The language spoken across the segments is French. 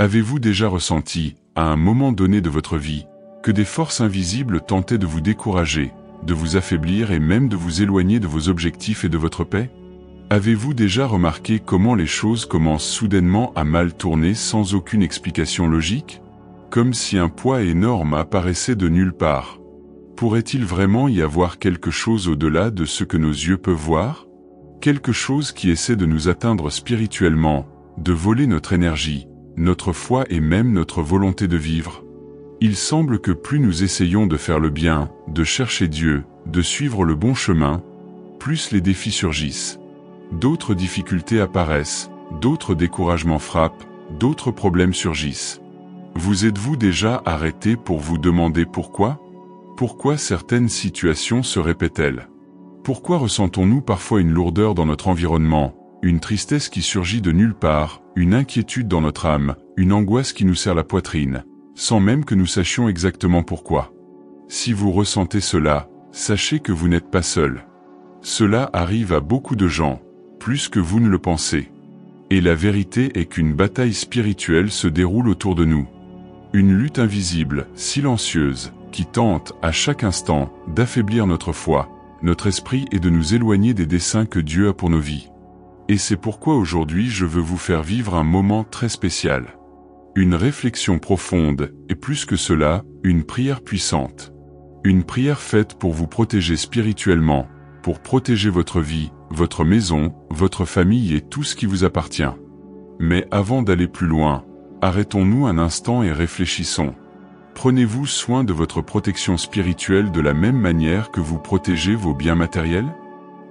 Avez-vous déjà ressenti, à un moment donné de votre vie, que des forces invisibles tentaient de vous décourager, de vous affaiblir et même de vous éloigner de vos objectifs et de votre paix? Avez-vous déjà remarqué comment les choses commencent soudainement à mal tourner sans aucune explication logique? Comme si un poids énorme apparaissait de nulle part. Pourrait-il vraiment y avoir quelque chose au-delà de ce que nos yeux peuvent voir? Quelque chose qui essaie de nous atteindre spirituellement, de voler notre énergie, notre foi et même notre volonté de vivre? Il semble que plus nous essayons de faire le bien, de chercher Dieu, de suivre le bon chemin, plus les défis surgissent. D'autres difficultés apparaissent, d'autres découragements frappent, d'autres problèmes surgissent. Vous êtes-vous déjà arrêté pour vous demander pourquoi? Pourquoi certaines situations se répètent-elles? Pourquoi ressentons-nous parfois une lourdeur dans notre environnement, une tristesse qui surgit de nulle part, une inquiétude dans notre âme, une angoisse qui nous serre la poitrine, sans même que nous sachions exactement pourquoi? Si vous ressentez cela, sachez que vous n'êtes pas seul. Cela arrive à beaucoup de gens, plus que vous ne le pensez. Et la vérité est qu'une bataille spirituelle se déroule autour de nous. Une lutte invisible, silencieuse, qui tente, à chaque instant, d'affaiblir notre foi, notre esprit et de nous éloigner des desseins que Dieu a pour nos vies. Et c'est pourquoi aujourd'hui je veux vous faire vivre un moment très spécial. Une réflexion profonde, et plus que cela, une prière puissante. Une prière faite pour vous protéger spirituellement, pour protéger votre vie, votre maison, votre famille et tout ce qui vous appartient. Mais avant d'aller plus loin, arrêtons-nous un instant et réfléchissons. Prenez-vous soin de votre protection spirituelle de la même manière que vous protégez vos biens matériels?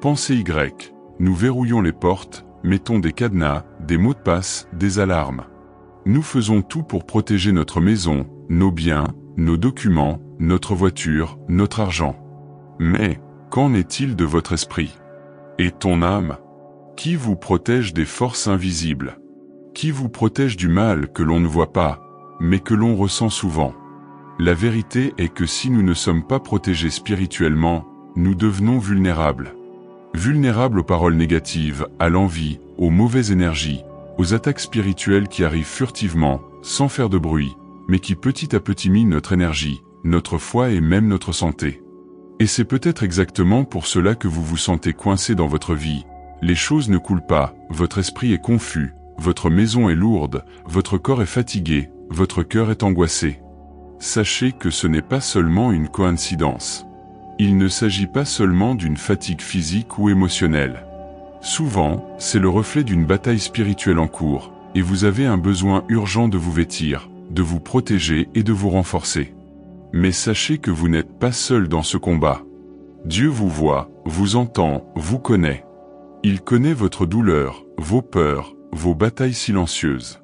Pensez Y. Nous verrouillons les portes, mettons des cadenas, des mots de passe, des alarmes. Nous faisons tout pour protéger notre maison, nos biens, nos documents, notre voiture, notre argent. Mais, qu'en est-il de votre esprit? Et ton âme? Qui vous protège des forces invisibles? Qui vous protège du mal que l'on ne voit pas, mais que l'on ressent souvent? La vérité est que si nous ne sommes pas protégés spirituellement, nous devenons vulnérables. Vulnérables aux paroles négatives, à l'envie, aux mauvaises énergies, aux attaques spirituelles qui arrivent furtivement, sans faire de bruit, mais qui petit à petit minent notre énergie, notre foi et même notre santé. Et c'est peut-être exactement pour cela que vous vous sentez coincé dans votre vie. Les choses ne coulent pas, votre esprit est confus, votre maison est lourde, votre corps est fatigué, votre cœur est angoissé. Sachez que ce n'est pas seulement une coïncidence. Il ne s'agit pas seulement d'une fatigue physique ou émotionnelle. Souvent, c'est le reflet d'une bataille spirituelle en cours, et vous avez un besoin urgent de vous vêtir, de vous protéger et de vous renforcer. Mais sachez que vous n'êtes pas seul dans ce combat. Dieu vous voit, vous entend, vous connaît. Il connaît votre douleur, vos peurs, vos batailles silencieuses.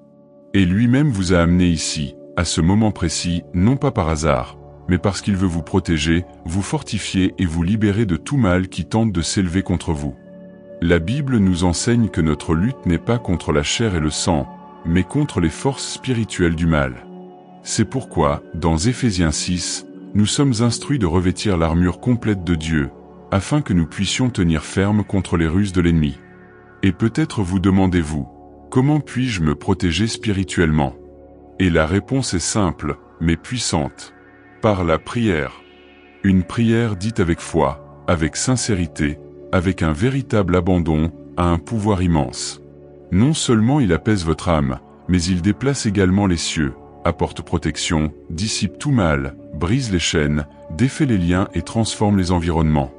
Et lui-même vous a amené ici, à ce moment précis, non pas par hasard, mais parce qu'il veut vous protéger, vous fortifier et vous libérer de tout mal qui tente de s'élever contre vous. La Bible nous enseigne que notre lutte n'est pas contre la chair et le sang, mais contre les forces spirituelles du mal. C'est pourquoi, dans Éphésiens 6, nous sommes instruits de revêtir l'armure complète de Dieu, afin que nous puissions tenir ferme contre les ruses de l'ennemi. Et peut-être vous demandez-vous, comment puis-je me protéger spirituellement? Et la réponse est simple, mais puissante. Par la prière. Une prière dite avec foi, avec sincérité, avec un véritable abandon, a un pouvoir immense. Non seulement il apaise votre âme, mais il déplace également les cieux, apporte protection, dissipe tout mal, brise les chaînes, défait les liens et transforme les environnements.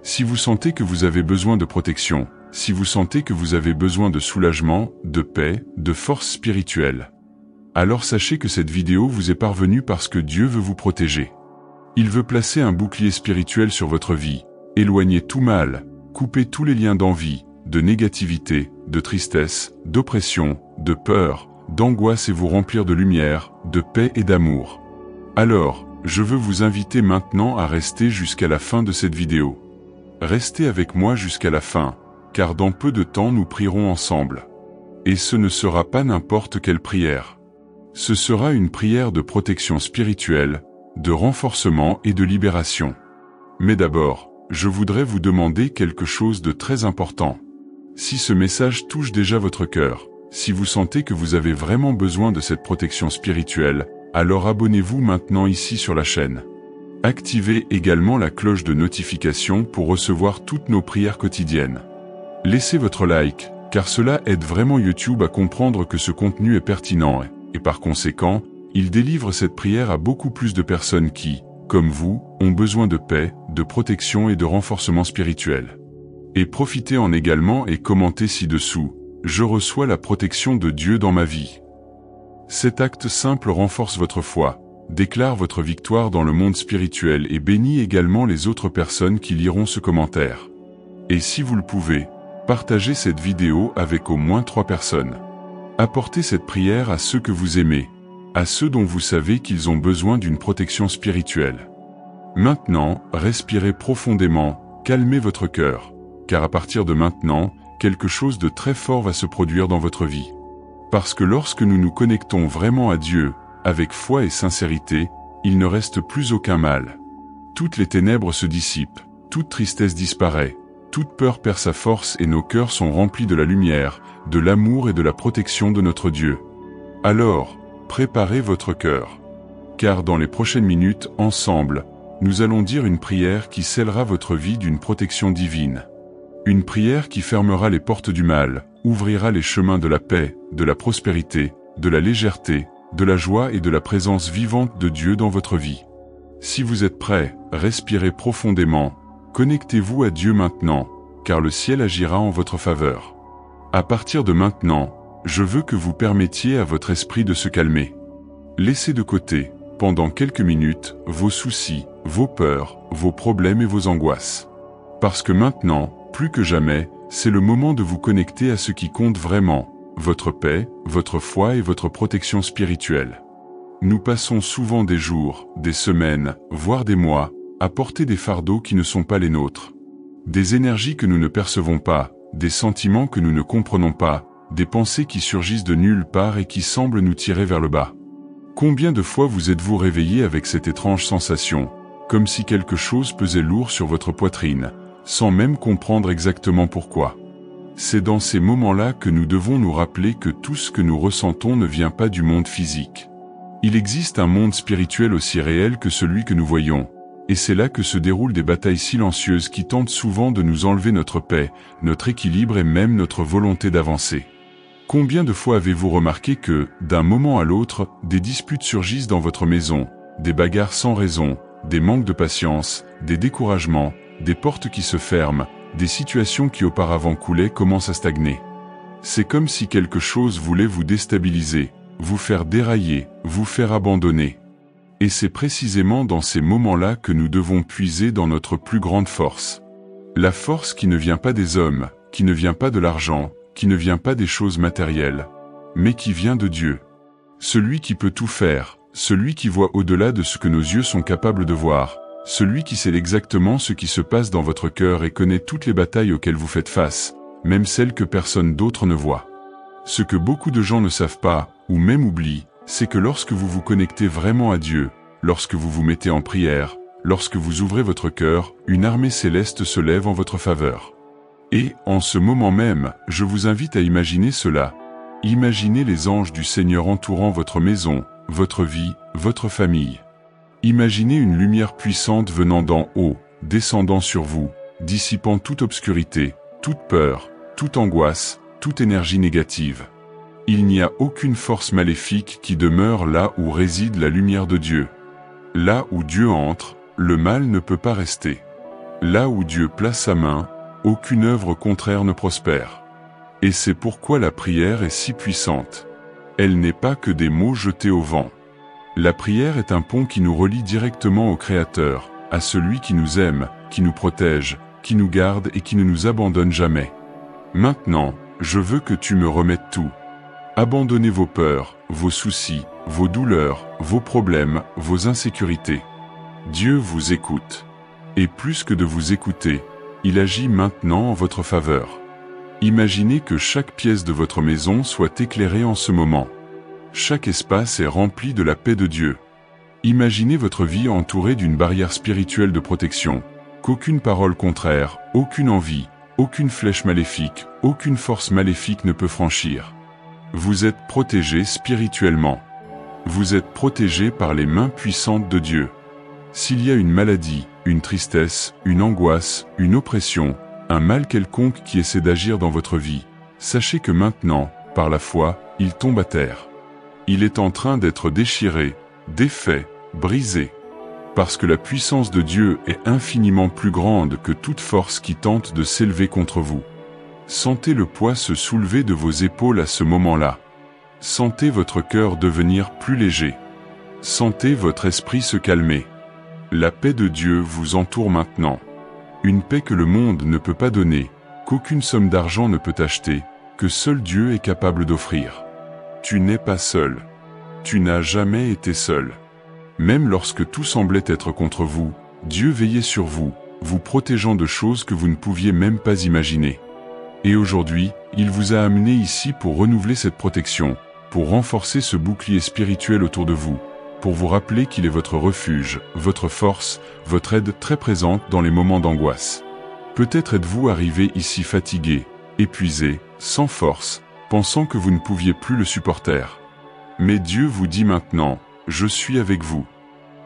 Si vous sentez que vous avez besoin de protection, si vous sentez que vous avez besoin de soulagement, de paix, de force spirituelle, alors sachez que cette vidéo vous est parvenue parce que Dieu veut vous protéger. Il veut placer un bouclier spirituel sur votre vie, éloigner tout mal, couper tous les liens d'envie, de négativité, de tristesse, d'oppression, de peur, d'angoisse et vous remplir de lumière, de paix et d'amour. Alors, je veux vous inviter maintenant à rester jusqu'à la fin de cette vidéo. Restez avec moi jusqu'à la fin, car dans peu de temps nous prierons ensemble. Et ce ne sera pas n'importe quelle prière. Ce sera une prière de protection spirituelle, de renforcement et de libération. Mais d'abord, je voudrais vous demander quelque chose de très important. Si ce message touche déjà votre cœur, Si vous sentez que vous avez vraiment besoin de cette protection spirituelle, alors abonnez-vous maintenant ici sur la chaîne. Activez également la cloche de notification pour recevoir toutes nos prières quotidiennes. Laissez votre like, car cela aide vraiment YouTube à comprendre que ce contenu est pertinent et par conséquent, il délivre cette prière à beaucoup plus de personnes qui, comme vous, ont besoin de paix, de protection et de renforcement spirituel. Et profitez-en également et commentez ci-dessous. Je reçois la protection de Dieu dans ma vie. Cet acte simple renforce votre foi, déclare votre victoire dans le monde spirituel et bénit également les autres personnes qui liront ce commentaire. Et si vous le pouvez, partagez cette vidéo avec au moins 3 personnes. Apportez cette prière à ceux que vous aimez, à ceux dont vous savez qu'ils ont besoin d'une protection spirituelle. Maintenant, respirez profondément, calmez votre cœur, car à partir de maintenant, quelque chose de très fort va se produire dans votre vie. Parce que lorsque nous nous connectons vraiment à Dieu, avec foi et sincérité, il ne reste plus aucun mal. Toutes les ténèbres se dissipent, toute tristesse disparaît, toute peur perd sa force et nos cœurs sont remplis de la lumière, de l'amour et de la protection de notre Dieu. Alors, préparez votre cœur. Car dans les prochaines minutes, ensemble, nous allons dire une prière qui scellera votre vie d'une protection divine. Une prière qui fermera les portes du mal, ouvrira les chemins de la paix, de la prospérité, de la légèreté, de la joie et de la présence vivante de Dieu dans votre vie. Si vous êtes prêts, respirez profondément, connectez-vous à Dieu maintenant, car le ciel agira en votre faveur. À partir de maintenant, je veux que vous permettiez à votre esprit de se calmer. Laissez de côté, pendant quelques minutes, vos soucis, vos peurs, vos problèmes et vos angoisses. Parce que maintenant, plus que jamais, c'est le moment de vous connecter à ce qui compte vraiment, votre paix, votre foi et votre protection spirituelle. Nous passons souvent des jours, des semaines, voire des mois, à porter des fardeaux qui ne sont pas les nôtres. Des énergies que nous ne percevons pas, des sentiments que nous ne comprenons pas, des pensées qui surgissent de nulle part et qui semblent nous tirer vers le bas. Combien de fois vous êtes-vous réveillé avec cette étrange sensation, comme si quelque chose pesait lourd sur votre poitrine, sans même comprendre exactement pourquoi? C'est dans ces moments-là que nous devons nous rappeler que tout ce que nous ressentons ne vient pas du monde physique. Il existe un monde spirituel aussi réel que celui que nous voyons, et c'est là que se déroulent des batailles silencieuses qui tentent souvent de nous enlever notre paix, notre équilibre et même notre volonté d'avancer. Combien de fois avez-vous remarqué que, d'un moment à l'autre, des disputes surgissent dans votre maison, des bagarres sans raison, des manques de patience, des découragements, des portes qui se ferment, des situations qui auparavant coulaient commencent à stagner. C'est comme si quelque chose voulait vous déstabiliser, vous faire dérailler, vous faire abandonner. Et c'est précisément dans ces moments-là que nous devons puiser dans notre plus grande force. La force qui ne vient pas des hommes, qui ne vient pas de l'argent, qui ne vient pas des choses matérielles, mais qui vient de Dieu. Celui qui peut tout faire, celui qui voit au-delà de ce que nos yeux sont capables de voir, celui qui sait exactement ce qui se passe dans votre cœur et connaît toutes les batailles auxquelles vous faites face, même celles que personne d'autre ne voit. Ce que beaucoup de gens ne savent pas, ou même oublient, c'est que lorsque vous vous connectez vraiment à Dieu, lorsque vous vous mettez en prière, lorsque vous ouvrez votre cœur, une armée céleste se lève en votre faveur. Et, en ce moment même, je vous invite à imaginer cela. Imaginez les anges du Seigneur entourant votre maison, votre vie, votre famille. Imaginez une lumière puissante venant d'en haut, descendant sur vous, dissipant toute obscurité, toute peur, toute angoisse, toute énergie négative. Il n'y a aucune force maléfique qui demeure là où réside la lumière de Dieu. Là où Dieu entre, le mal ne peut pas rester. Là où Dieu place sa main, aucune œuvre contraire ne prospère. Et c'est pourquoi la prière est si puissante. Elle n'est pas que des mots jetés au vent. La prière est un pont qui nous relie directement au Créateur, à celui qui nous aime, qui nous protège, qui nous garde et qui ne nous abandonne jamais. Maintenant, je veux que tu me remettes tout. Abandonnez vos peurs, vos soucis, vos douleurs, vos problèmes, vos insécurités. Dieu vous écoute. Et plus que de vous écouter, il agit maintenant en votre faveur. Imaginez que chaque pièce de votre maison soit éclairée en ce moment. Chaque espace est rempli de la paix de Dieu. Imaginez votre vie entourée d'une barrière spirituelle de protection, qu'aucune parole contraire, aucune envie, aucune flèche maléfique, aucune force maléfique ne peut franchir. Vous êtes protégé spirituellement. Vous êtes protégé par les mains puissantes de Dieu. S'il y a une maladie, une tristesse, une angoisse, une oppression, un mal quelconque qui essaie d'agir dans votre vie, sachez que maintenant, par la foi, il tombe à terre. Il est en train d'être déchiré, défait, brisé. Parce que la puissance de Dieu est infiniment plus grande que toute force qui tente de s'élever contre vous. Sentez le poids se soulever de vos épaules à ce moment-là. Sentez votre cœur devenir plus léger. Sentez votre esprit se calmer. La paix de Dieu vous entoure maintenant. Une paix que le monde ne peut pas donner, qu'aucune somme d'argent ne peut acheter, que seul Dieu est capable d'offrir. Tu n'es pas seul. Tu n'as jamais été seul. Même lorsque tout semblait être contre vous, Dieu veillait sur vous, vous protégeant de choses que vous ne pouviez même pas imaginer. Et aujourd'hui, il vous a amené ici pour renouveler cette protection, pour renforcer ce bouclier spirituel autour de vous, pour vous rappeler qu'il est votre refuge, votre force, votre aide très présente dans les moments d'angoisse. Peut-être êtes-vous arrivé ici fatigué, épuisé, sans force, pensant que vous ne pouviez plus le supporter. Mais Dieu vous dit maintenant, je suis avec vous.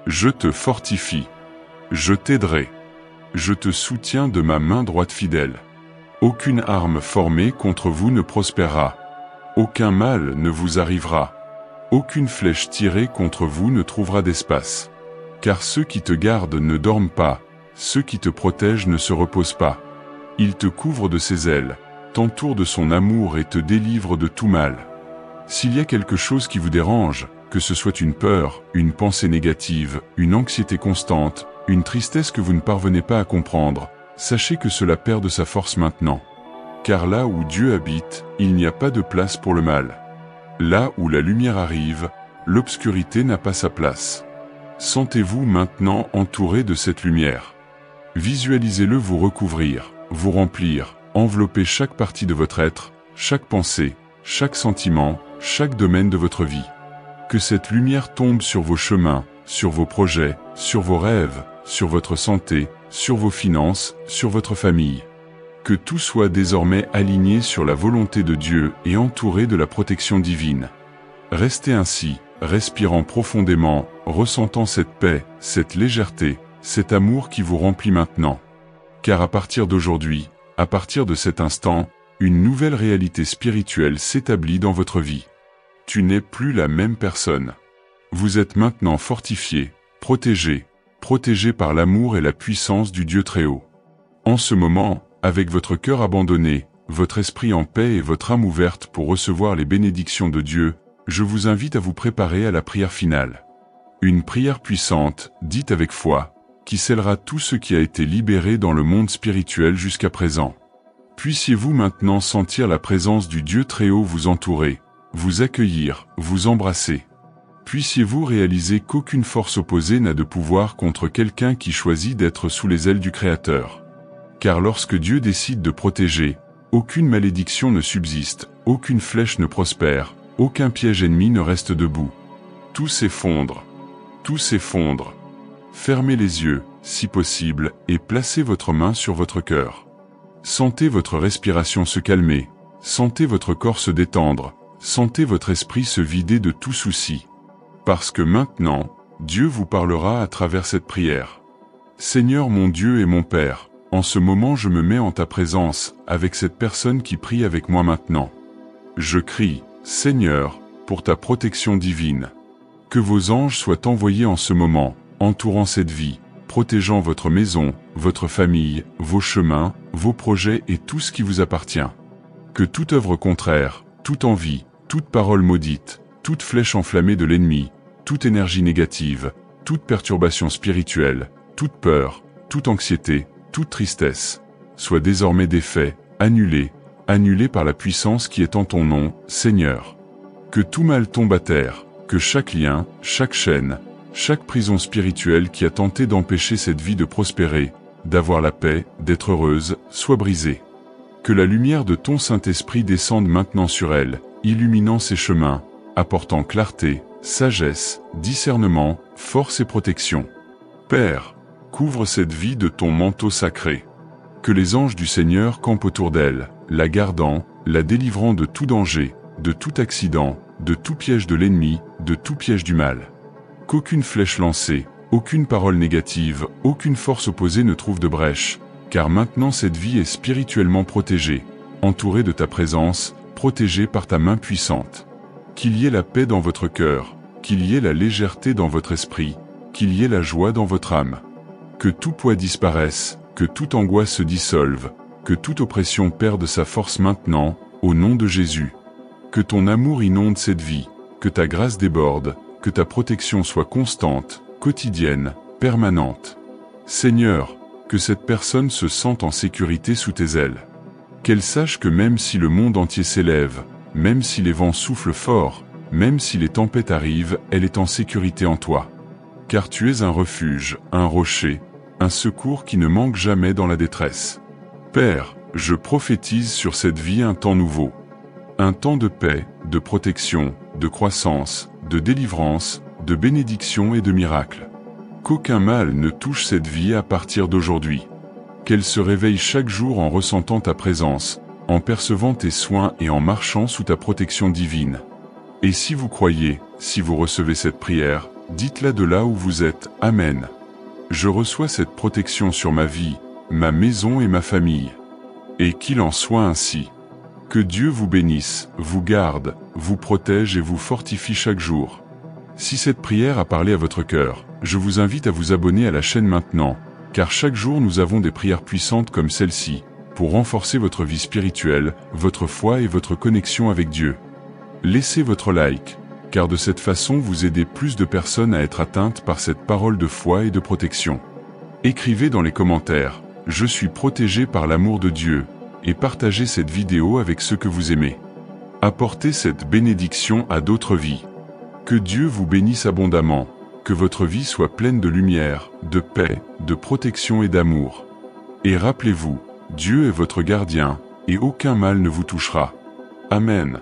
Je te fortifie. Je t'aiderai. Je te soutiens de ma main droite fidèle. Aucune arme formée contre vous ne prospérera. Aucun mal ne vous arrivera. Aucune flèche tirée contre vous ne trouvera d'espace. Car ceux qui te gardent ne dorment pas, ceux qui te protègent ne se reposent pas. Il te couvre de ses ailes, t'entoure de son amour et te délivre de tout mal. S'il y a quelque chose qui vous dérange, que ce soit une peur, une pensée négative, une anxiété constante, une tristesse que vous ne parvenez pas à comprendre, sachez que cela perd de sa force maintenant. Car là où Dieu habite, il n'y a pas de place pour le mal. Là où la lumière arrive, l'obscurité n'a pas sa place. Sentez-vous maintenant entouré de cette lumière. Visualisez-le vous recouvrir, vous remplir, envelopper chaque partie de votre être, chaque pensée, chaque sentiment, chaque domaine de votre vie. Que cette lumière tombe sur vos chemins, sur vos projets, sur vos rêves, sur votre santé, sur vos finances, sur votre famille. Que tout soit désormais aligné sur la volonté de Dieu et entouré de la protection divine. Restez ainsi, respirant profondément, ressentant cette paix, cette légèreté, cet amour qui vous remplit maintenant. Car à partir d'aujourd'hui, à partir de cet instant, une nouvelle réalité spirituelle s'établit dans votre vie. Tu n'es plus la même personne. Vous êtes maintenant fortifié, protégé par l'amour et la puissance du Dieu Très-Haut. En ce moment, avec votre cœur abandonné, votre esprit en paix et votre âme ouverte pour recevoir les bénédictions de Dieu, je vous invite à vous préparer à la prière finale. Une prière puissante, dite avec foi, qui scellera tout ce qui a été libéré dans le monde spirituel jusqu'à présent. Puissiez-vous maintenant sentir la présence du Dieu Très-Haut vous entourer, vous accueillir, vous embrasser. Puissiez-vous réaliser qu'aucune force opposée n'a de pouvoir contre quelqu'un qui choisit d'être sous les ailes du Créateur. Car lorsque Dieu décide de protéger, aucune malédiction ne subsiste, aucune flèche ne prospère, aucun piège ennemi ne reste debout. Tout s'effondre. Tout s'effondre. Fermez les yeux, si possible, et placez votre main sur votre cœur. Sentez votre respiration se calmer, sentez votre corps se détendre, sentez votre esprit se vider de tout souci. Parce que maintenant, Dieu vous parlera à travers cette prière. Seigneur mon Dieu et mon Père, en ce moment je me mets en ta présence, avec cette personne qui prie avec moi maintenant. Je crie, Seigneur, pour ta protection divine. Que vos anges soient envoyés en ce moment, entourant cette vie, protégeant votre maison, votre famille, vos chemins, vos projets et tout ce qui vous appartient. Que toute œuvre contraire, toute envie, toute parole maudite, toute flèche enflammée de l'ennemi, toute énergie négative, toute perturbation spirituelle, toute peur, toute anxiété, toute tristesse, soit désormais défait, annulé par la puissance qui est en ton nom, Seigneur. Que tout mal tombe à terre, que chaque lien, chaque chaîne, chaque prison spirituelle qui a tenté d'empêcher cette vie de prospérer, d'avoir la paix, d'être heureuse, soit brisée. Que la lumière de ton Saint-Esprit descende maintenant sur elle, illuminant ses chemins, apportant clarté, sagesse, discernement, force et protection. Père, couvre cette vie de ton manteau sacré. Que les anges du Seigneur campent autour d'elle, la gardant, la délivrant de tout danger, de tout accident, de tout piège de l'ennemi, de tout piège du mal. Qu'aucune flèche lancée, aucune parole négative, aucune force opposée ne trouve de brèche, car maintenant cette vie est spirituellement protégée, entourée de ta présence, protégée par ta main puissante. Qu'il y ait la paix dans votre cœur, qu'il y ait la légèreté dans votre esprit, qu'il y ait la joie dans votre âme. Que tout poids disparaisse, que toute angoisse se dissolve, que toute oppression perde sa force maintenant, au nom de Jésus. Que ton amour inonde cette vie, que ta grâce déborde, que ta protection soit constante, quotidienne, permanente. Seigneur, que cette personne se sente en sécurité sous tes ailes. Qu'elle sache que même si le monde entier s'élève, même si les vents soufflent fort, même si les tempêtes arrivent, elle est en sécurité en toi. Car tu es un refuge, un rocher, un secours qui ne manque jamais dans la détresse. Père, je prophétise sur cette vie un temps nouveau. Un temps de paix, de protection, de croissance, de délivrance, de bénédiction et de miracles. Qu'aucun mal ne touche cette vie à partir d'aujourd'hui. Qu'elle se réveille chaque jour en ressentant ta présence, en percevant tes soins et en marchant sous ta protection divine. Et si vous croyez, si vous recevez cette prière, dites-la de là où vous êtes, Amen. Je reçois cette protection sur ma vie, ma maison et ma famille. Et qu'il en soit ainsi. Que Dieu vous bénisse, vous garde, vous protège et vous fortifie chaque jour. Si cette prière a parlé à votre cœur, je vous invite à vous abonner à la chaîne maintenant, car chaque jour nous avons des prières puissantes comme celle-ci, pour renforcer votre vie spirituelle, votre foi et votre connexion avec Dieu. Laissez votre like, car de cette façon vous aidez plus de personnes à être atteintes par cette parole de foi et de protection. Écrivez dans les commentaires « Je suis protégé par l'amour de Dieu » et partagez cette vidéo avec ceux que vous aimez. Apportez cette bénédiction à d'autres vies. Que Dieu vous bénisse abondamment, que votre vie soit pleine de lumière, de paix, de protection et d'amour. Et rappelez-vous, Dieu est votre gardien, et aucun mal ne vous touchera. Amen.